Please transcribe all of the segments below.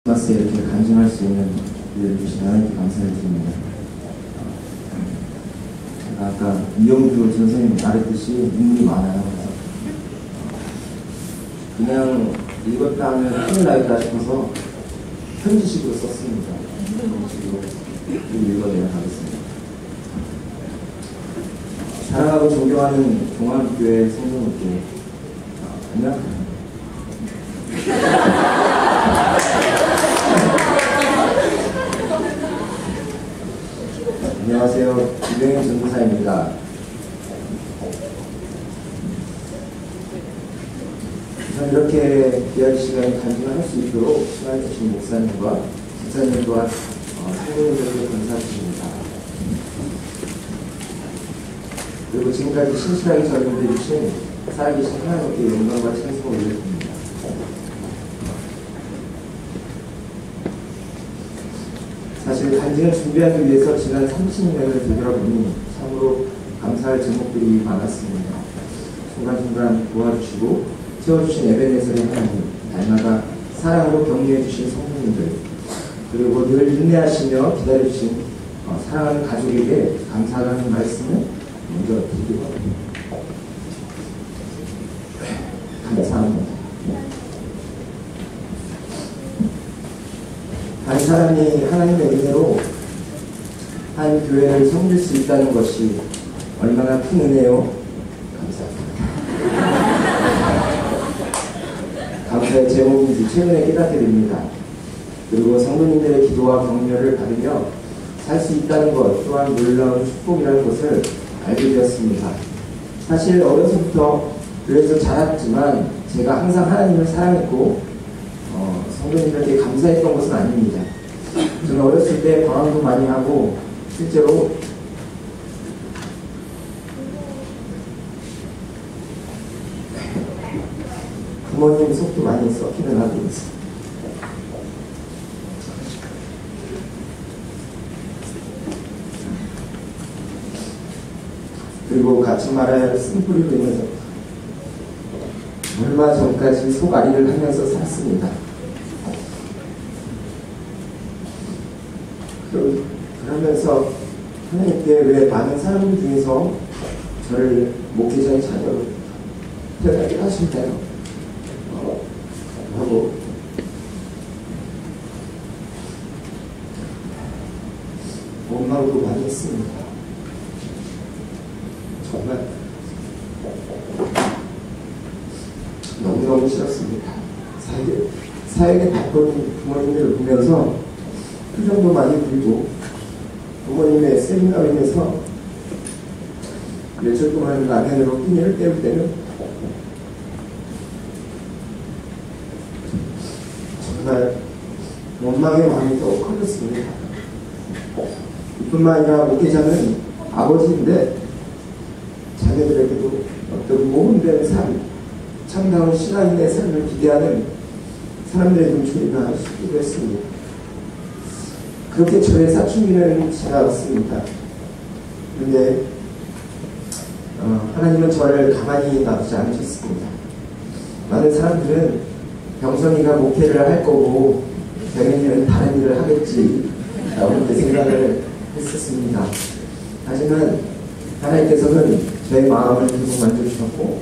크리스마스에 이렇게 간증할 수 있는 기회를 주신 하나님께 감사를 드립니다. 제가 아까 이영주 선생님 말했듯이 눈물이 많아요. 그냥 읽었다 하면 큰일 나겠다 싶어서 편지식으로 썼습니다. 읽어내야 하겠습니다. 사랑하고 존경하는 종합교회 성도님께 안녕. 안녕하세요. 유병현 전도사입니다. 우선 이렇게 귀한 시간에 간증을 할 수 있도록 시간을 주신 목사님과 집사님 또한 성도님들에게 감사드립니다. 그리고 지금까지 신실하게 저를 믿어주신 살아계신 하나님께 영광과 찬송을 올려드립니다. 사실 간증을 준비하기 위해서 지난 30년을 되돌아보니 참으로 감사할 제목들이 많았습니다. 순간순간 도와주시고 채워주신 에베네셀의 하나님, 날마다 사랑으로 격려해주신 성도님들, 그리고 늘 인내하시며 기다려주신 사랑하는 가족에게 감사하다는 말씀을 먼저 드리고 감사합니다. 한 사람이 하나님의 은혜로 한 교회를 섬길 수 있다는 것이 얼마나 큰 은혜요? 감사합니다. 감사의 제목인지 최근에 깨닫게 됩니다. 그리고 성도님들의 기도와 격려를 받으며 살 수 있다는 것 또한 놀라운 축복이라는 것을 알게 되었습니다. 사실 어려서부터 교회에서 자랐지만 제가 항상 하나님을 사랑했고 성도님들께 감사했던 것은 아닙니다. 저는 어렸을 때 방황도 많이 하고 실제로 부모님 속도 많이 썩기는 하고 있어요. 그리고 같이 말해야 할 쓴뿌리로 인해서 얼마 전까지 속앓이를 하면서 살았습니다. 그러면서 하나님께 왜 많은 사람들 중에서 저를 목회자의 자녀로 태어나게 하실까요? 하고 원망도 많이 했습니다. 정말 너무너무 싫었습니다. 사역에 바쁜 부모님들을 보면서 표정도 많이 불고 부모님의 세미나로 인해서 며칠 동안 라면으로 끼니를 때울 때는 정말 원망의 마음이 더 커졌습니다. 이뿐만 아니라 목회자는 아버지인데 자녀들에게도 어떤 모범된 삶, 참다운 신앙인의 삶을 기대하는 사람들의 눈초리가 시기도 했습니다. 그렇게 저의 사춘기는 지나갔습니다. 그런데 하나님은 저를 가만히 놔두지 않으셨습니다. 많은 사람들은 병선이가 목회를 할 거고 병현이는 다른 일을 하겠지 라고 그렇게 생각을 했었습니다. 하지만 하나님께서는 저의 마음을 계속 만져주셨고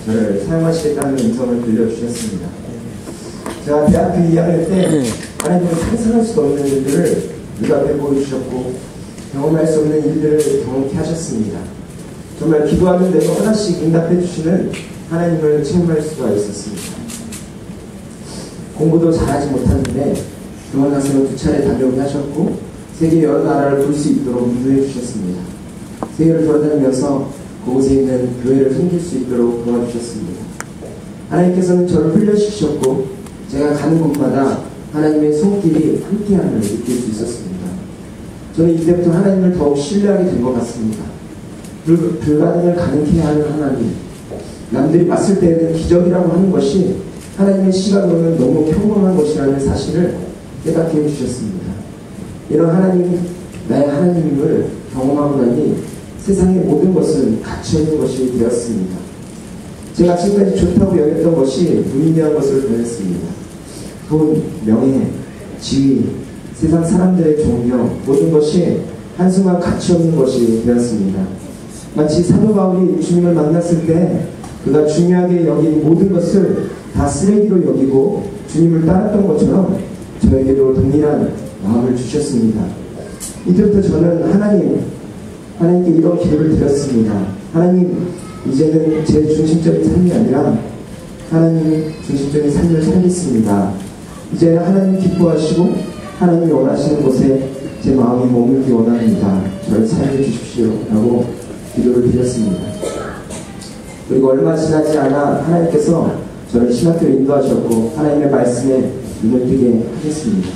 저를 사용하시겠다는 음성을 들려주셨습니다. 제가 대학교 2학년 때 하나님은 상상할 수 없는 일들을 눈앞에 보여주셨고 경험할 수 없는 일들을 경험케 하셨습니다. 정말 기도하는 대로 하나씩 응답해 주시는 하나님을 체험할 수가 있었습니다. 공부도 잘하지 못하는데 교원 가서는 2차례 다녀오게 하셨고 세계 여러 나라를 볼 수 있도록 인도해 주셨습니다. 세계를 돌아다니면서 그곳에 있는 교회를 섬길 수 있도록 도와주셨습니다. 하나님께서는 저를 훈련시키셨고 제가 가는 곳마다 하나님의 손길이 함께함을 느낄 수 있었습니다. 저는 이때부터 하나님을 더욱 신뢰하게 된 것 같습니다. 불가능을 가능케 하는 하나님, 남들이 봤을 때에는 기적이라고 하는 것이 하나님의 시각으로는 너무 평범한 것이라는 사실을 깨닫게 해주셨습니다. 이런 하나님, 나의 하나님을 경험하고 나니 세상의 모든 것은 갇혀있는 것이 되었습니다. 제가 지금까지 좋다고 여겼던 것이 무의미한 것을 보였습니다. 돈, 명예, 지위, 세상 사람들의 존경, 모든 것이 한순간 가치 없는 것이 되었습니다. 마치 사도 바울이 주님을 만났을 때 그가 중요하게 여긴 모든 것을 다 쓰레기로 여기고 주님을 따랐던 것처럼 저에게도 동일한 마음을 주셨습니다. 이때부터 저는 하나님께 이런 기도를 드렸습니다. 하나님, 이제는 제 중심적인 삶이 아니라 하나님 중심적인 삶을 살겠습니다. 이제는 하나님 기뻐하시고 하나님이 원하시는 곳에 제 마음이 머물기 원합니다. 저를 사용해 주십시오 라고 기도를 드렸습니다. 그리고 얼마 지나지 않아 하나님께서 저를 신학교에 인도하셨고 하나님의 말씀에 눈을 뜨게 하셨습니다.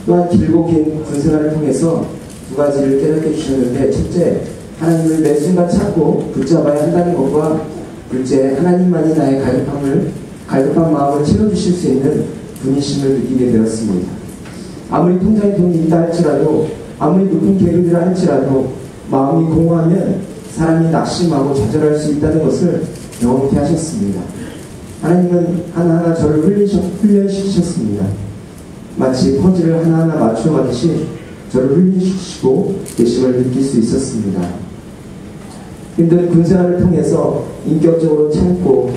또한 길고 긴 군생활을 통해서 두 가지를 깨닫게 해주셨는데, 첫째, 하나님을 매 순간 찾고 붙잡아야 한다는 것과, 둘째, 하나님만이 나의 갈급한 마음을 채워주실 수 있는 분이심을 느끼게 되었습니다. 아무리 통장에 돈이 있다 할지라도, 아무리 높은 계급이라 할지라도 마음이 공허하면 사람이 낙심하고 좌절할 수 있다는 것을 경험케 하셨습니다. 하나님은 하나하나 저를 훈련시키셨습니다. 마치 퍼즐을 하나하나 맞춰가듯이 저를 훈련시키시고 계심을 느낄 수 있었습니다. 힘든 군생활을 통해서 인격적으로 참고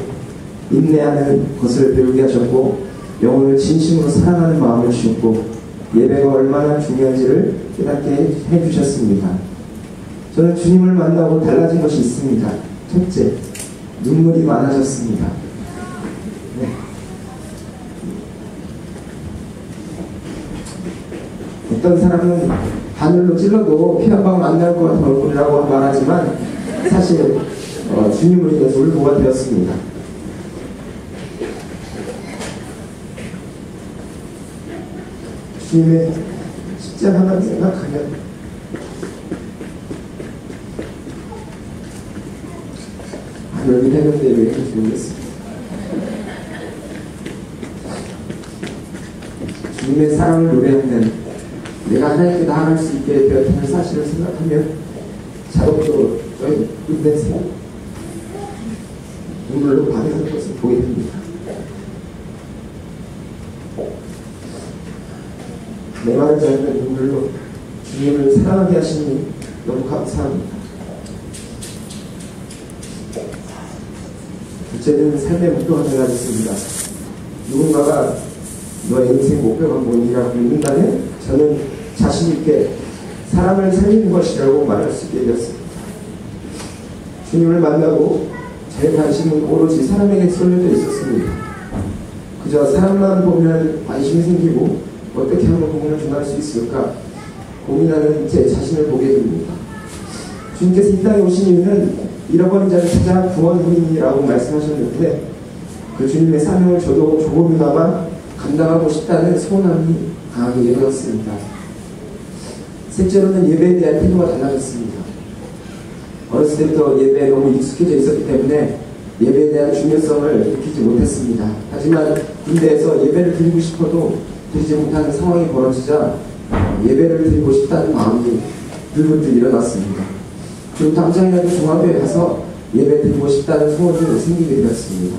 인내하는 것을 배우게 하셨고, 영혼을 진심으로 사랑하는 마음을 주셨고, 예배가 얼마나 중요한지를 깨닫게 해주셨습니다. 저는 주님을 만나고 달라진 것이 있습니다. 첫째, 눈물이 많아졌습니다. 네. 어떤 사람은 바늘로 찔러도 피 한 방울 안 날 것 같은 얼굴이라고 말하지만, 사실 주님을 인해서 울보가 되었습니다. 주님의 십자가만 생각하면 여기 해병대에 왜 이렇게 모르겠습니다. 주님의 사랑을 노래하면 내가 하나님께 나아갈 수 있게 되었다는 사실을 생각하면 자동적으로 저희 끝내서 눈물로 반응하는 것을 보게 됩니다. 내 말을 자르는 눈물로 주님을 사랑하게 하시니 너무 감사합니다. 둘째는 삶의 목표가 되어야겠습니다. 누군가가 너의 인생 목표가 뭐니라고 묻는다면 저는 자신있게 사람을 살리는 것이라고 말할 수 있게 되었습니다. 주님을 만나고 제 관심은 오로지 사람에게 쏠려져 있었습니다. 그저 사람만 보면 관심이 생기고 어떻게 하면 복음을 전할 수 있을까 고민하는 제 자신을 보게 됩니다. 주님께서 이 땅에 오신 이유는 잃어버린 자를 찾아 구원하리라고 말씀하셨는데, 그 주님의 사명을 저도 조금이나마 감당하고 싶다는 소원함이 강하게 일어났습니다. 셋째로는 예배에 대한 태도가 달라졌습니다. 어렸을 때부터 예배에 너무 익숙해져 있었기 때문에 예배에 대한 중요성을 느끼지 못했습니다. 하지만 군대에서 예배를 드리고 싶어도 드리지 못하는 상황이 벌어지자 예배를 드리고 싶다는 마음이 불붙듯 일어났습니다. 그리고 당장이라도 중앙교회 가서 예배 드리고 싶다는 소원이 생기게 되었습니다.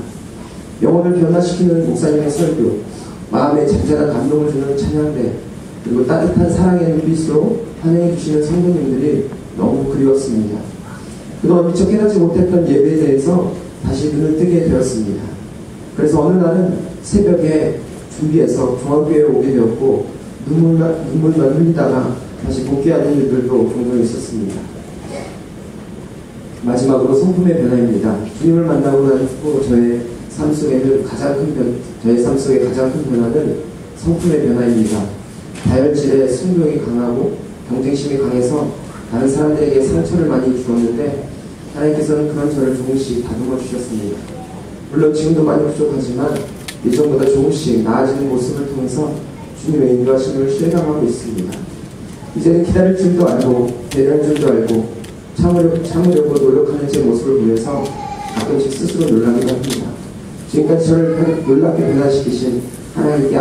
영혼을 변화시키는 목사님의 설교, 마음에 잔잔한 감동을 주는 찬양대, 그리고 따뜻한 사랑의 눈빛으로 환영해 주시는 성도님들이 너무 그리웠습니다. 그동안 미처 깨닫지 못했던 예배에 대해서 다시 눈을 뜨게 되었습니다. 그래서 어느 날은 새벽에 준비해서 중앙교회에 오게 되었고, 눈물만 흘리다가 다시 복귀하는 일들도 종종 있었습니다. 마지막으로 성품의 변화입니다. 주님을 만나고 난 후 저의 삶 속에 가장 큰 변화는 성품의 변화입니다. 다혈질의 승부욕이 강하고 경쟁심이 강해서 다른 사람들에게 상처를 많이 주었는데, 하나님께서는 그런 저를 조금씩 다듬어 주셨습니다. 물론 지금도 많이 부족하지만 예전보다 조금씩 나아지는 모습을 통해서 주님의 인도하심을 실감하고 있습니다. 이제는 기다릴 줄도 알고 배려할 줄도 알고 참으려고 노력하는 제 모습을 보면서 가끔씩 스스로 놀라기도 합니다. 지금까지 저를 놀랍게 변화시키신 하나님께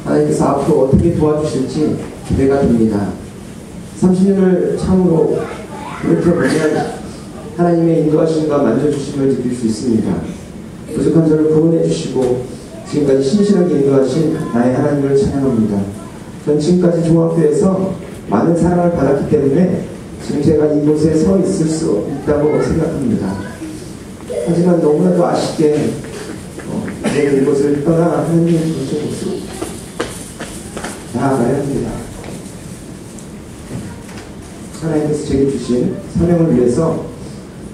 하나님께서 앞으로 어떻게 도와주실지 기대가 됩니다. 30년을 참으로 이렇게 보면 하나님의 인도하심과 만져주심을 느낄 수 있습니다. 부족한 저를 구원해 주시고 지금까지 신실하게 인도하신 나의 하나님을 찬양합니다. 전 지금까지 중학교에서 많은 사랑을 받았기 때문에 지금 제가 이곳에 서 있을 수 있다고 생각합니다. 하지만 너무나도 아쉽게 이제는 이곳을 떠나 하나님의 주신 곳으로 나아가야 합니다. 하나님께서 제게 주신 사명을 위해서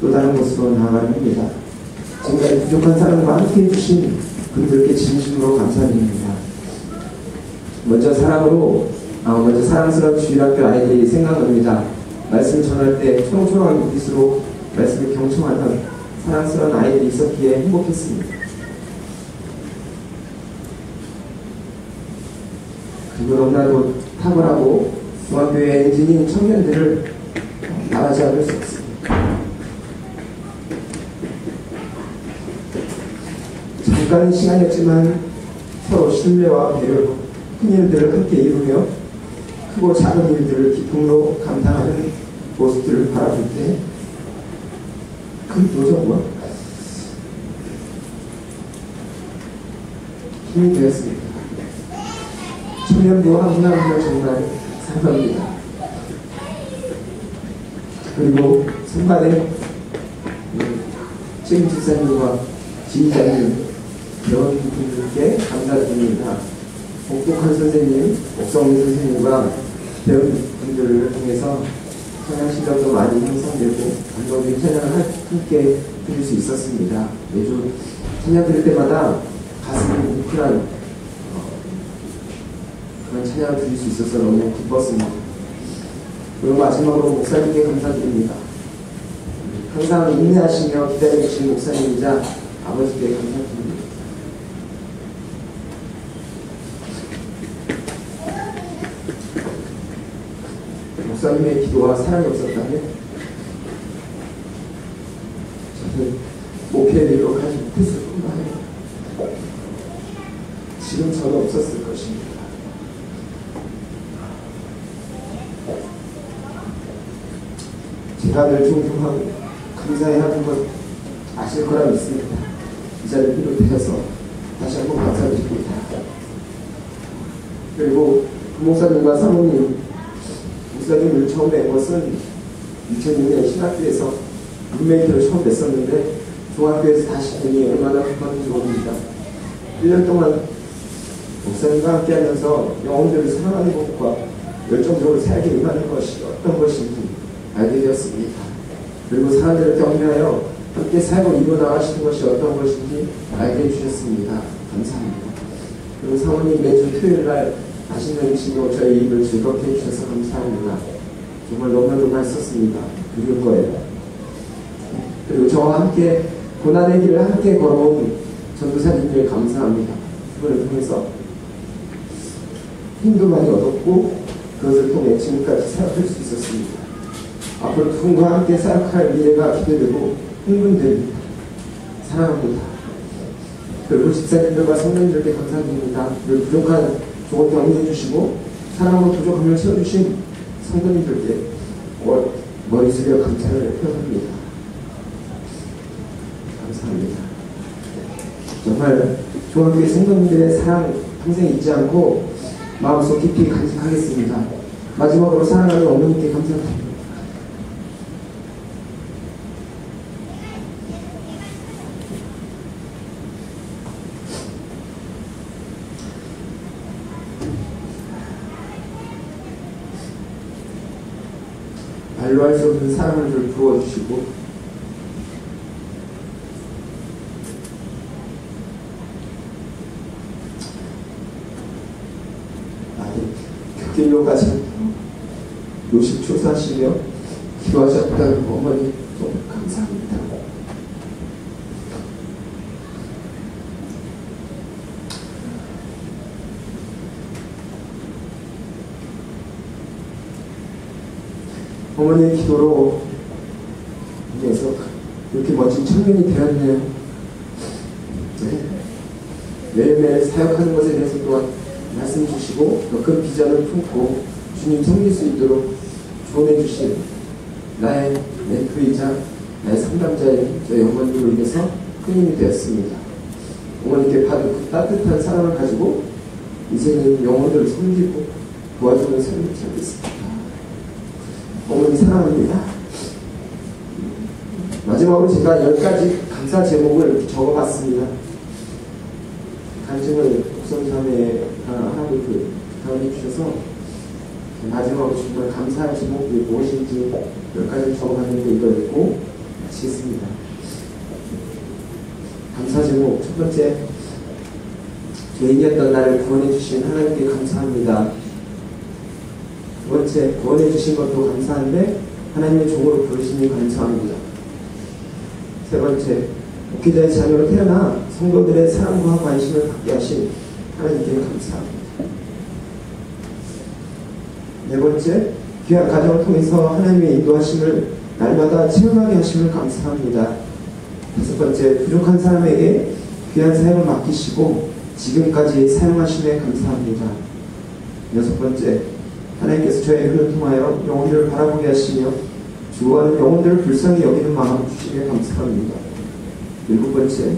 또 다른 곳으로 나아가야 합니다. 지금까지 부족한 사랑과 함께 해주신 그들께 진심으로 감사드립니다. 먼저 사랑스러운 주일학교 아이들이 생각납니다. 말씀을 전할 때 초롱초롱한 눈빛으로 말씀을 경청하던 사랑스러운 아이들이 있었기에 행복했습니다. 그리고 너무나도 탁월하고 중학교의 엔진인 청년들을 나가지 않을 수 없습니다. 잠깐의 시간이었지만 서로 신뢰와 배려로 큰 일들을 함께 이루며 크고 작은 일들을 기쁨으로 감당하는 모습들을 바라볼 때 그것도 정말 힘이 되었습니다. 청년부 한분한분을 정말 사랑합니다. 그리고 선반의 최임 집사님과 지휘자님 배원분들께 감사드립니다. 복복한 선생님, 옥성민 선생님과 배원분들을 통해서 찬양 실력도 많이 형성되고 감동적인 찬양을 함께 드릴 수 있었습니다. 매주 찬양 드릴 때마다 가슴이 뭉클한 그런 찬양을 드릴 수 있어서 너무 기뻤습니다. 그리고 마지막으로 목사님께 감사드립니다. 항상 인내하시며 기다려주신 목사님이자 아버지께 감사드립니다. 목사님의 기도와 사랑이 없었다면 저는 목회를 이룩하지 못했을 뿐만 아니라 지금 저는 없었을 것입니다. 제가 늘 존경하고 감사해야 하는 것 아실 거라 믿습니다. 이 자리를 비롯해서 다시 한번 감사드립니다. 그리고 그 목사님과 사모님, 목사님을 처음 뵌 것은 2006년 신학교에서 룸메이트를 처음 뵀었는데 중학교에서 다시 뵈니 얼마나 기뻤는지 모릅니다. 1년 동안 목사님과 함께 하면서 영혼들을 사랑하는 것과 열정적으로 살게 임하는 것이 어떤 것인지 알게 되었습니다. 그리고 사람들을 격려하여 함께 살고 이루어나가시는 것이 어떤 것인지 알게 해주셨습니다. 감사합니다. 그리고 사모님 매주 토요일날 맛있는 음식으로 저희 입을 즐겁게 해주셔서 감사합니다. 정말 너무나도 맛있었습니다. 그리울 거예요. 그리고 저와 함께 고난의 길을 함께 걸어온 전도사님들 감사합니다. 그분을 통해서 힘도 많이 얻었고 그것을 통해 지금까지 사역할 수 있었습니다. 앞으로 그분과 함께 사역할 미래가 기대되고 흥분됩니다. 사랑합니다. 그리고 집사님들과 성도님들께 감사드립니다. 그리고 부족한 조언 격려해 주시고 사랑으로 부족함을 채워주신 성도님들께 머리 숙여 감사를 표합니다. 감사합니다. 정말 중학교의 성도님들의 사랑 평생 잊지 않고 마음속 깊이 간직하겠습니다. 마지막으로 사랑하는 어머니께 감사드립니다. 말로 할 수 없는 사랑을 늘 부어주시고 곁길로까지 노식초사하시며 기도하셨다는 어머니 너무 감사합니다. 어머니의 기도로 인해서 이렇게 멋진 청년이 되었네요. 네. 매일매일 사역하는 것에 대해서 또한 말씀 주시고 더 큰 비전을 품고 주님 섬길 수 있도록 조언해 주신 나의 멘토이자 나의 상담자인 저희 어머님으로 인해서 큰 힘이 되었습니다. 어머니께 받은 그 따뜻한 사랑을 가지고 이제는 영혼들을 섬기고 도와주는 삶을 살고 있습니다. 어머니 사랑합니다. 마지막으로 제가 10가지 감사 제목을 적어봤습니다. 간증을 독성자매가 하나님 부탁을 해주셔서 마지막으로 정말 감사할 제목이 무엇인지 10가지 적어봤는데 이걸 읽고 마치겠습니다. 감사 제목 첫 번째, 죄인이었던 나를 구원해 주신 하나님께 감사합니다. 두 번째, 구원해 주신 것도 감사한데 하나님의 종으로 부르시니 감사합니다. 세 번째, 목회자의 자녀로 태어나 성도들의 사랑과 관심을 받게 하신 하나님께 감사합니다. 네 번째, 귀한 가정을 통해서 하나님의 인도하심을 날마다 체험하게 하심을 감사합니다. 다섯 번째, 부족한 사람에게 귀한 사역을 맡기시고 지금까지 사용하심에 감사합니다. 여섯 번째, 하나님께서 저의 눈을 통하여 영혼들을 바라보게 하시며 주어하는 영혼들을 불쌍히 여기는 마음 주시기에 감사합니다. 일곱 번째,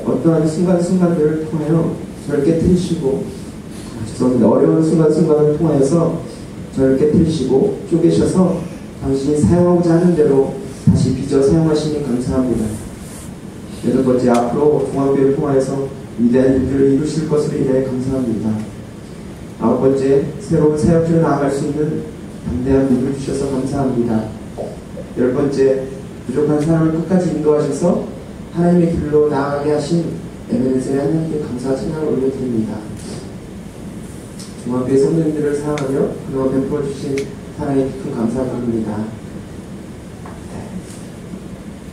어떠한 순간순간들을 통하여 저를 깨뜨리시고 어려운 순간순간을 통하여서 저를 깨뜨리시고 쪼개셔서 당신이 사용하고자 하는 대로 다시 빚어 사용하시니 감사합니다. 여덟 번째, 앞으로 종합교회를 통하여서 위대한 일들을 이루실 것으로 인해 감사합니다. 아홉 번째, 새로운 사역지로 나아갈 수 있는 담대한 믿음을 주셔서 감사합니다. 열 번째, 부족한 사람을 끝까지 인도하셔서 하나님의 길로 나아가게 하신 에베네셀의 하나님께 감사와 찬양을 올려드립니다. 종합교회 성도님들을 사랑하며 그동안 베풀어 주신 사랑에 깊은 감사를 드립니다.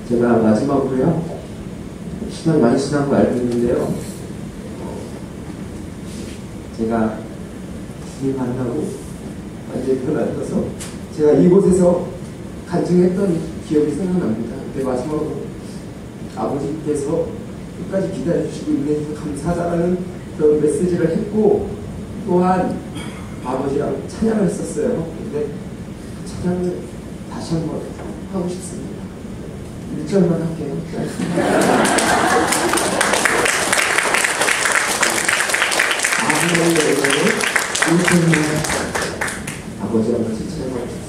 제가 마지막으로요, 시간이 많이 지난 거 알고 있는데요, 제가 주님 만나고 완전히 변화되어서 제가 이곳에서 간증했던 기억이 생각납니다. 그때 마지막으로 아버지께서 끝까지 기다려주시고 인내해주셔서 감사하다라는 그런 메시지를 했고, 또한 아버지랑 찬양을 했었어요. 근데 그 찬양을 다시 한번 하고 싶습니다. 1절만 할게요. 아버지의 은혜를 1절만 아버지랑 같이 찬양하고 싶습니다.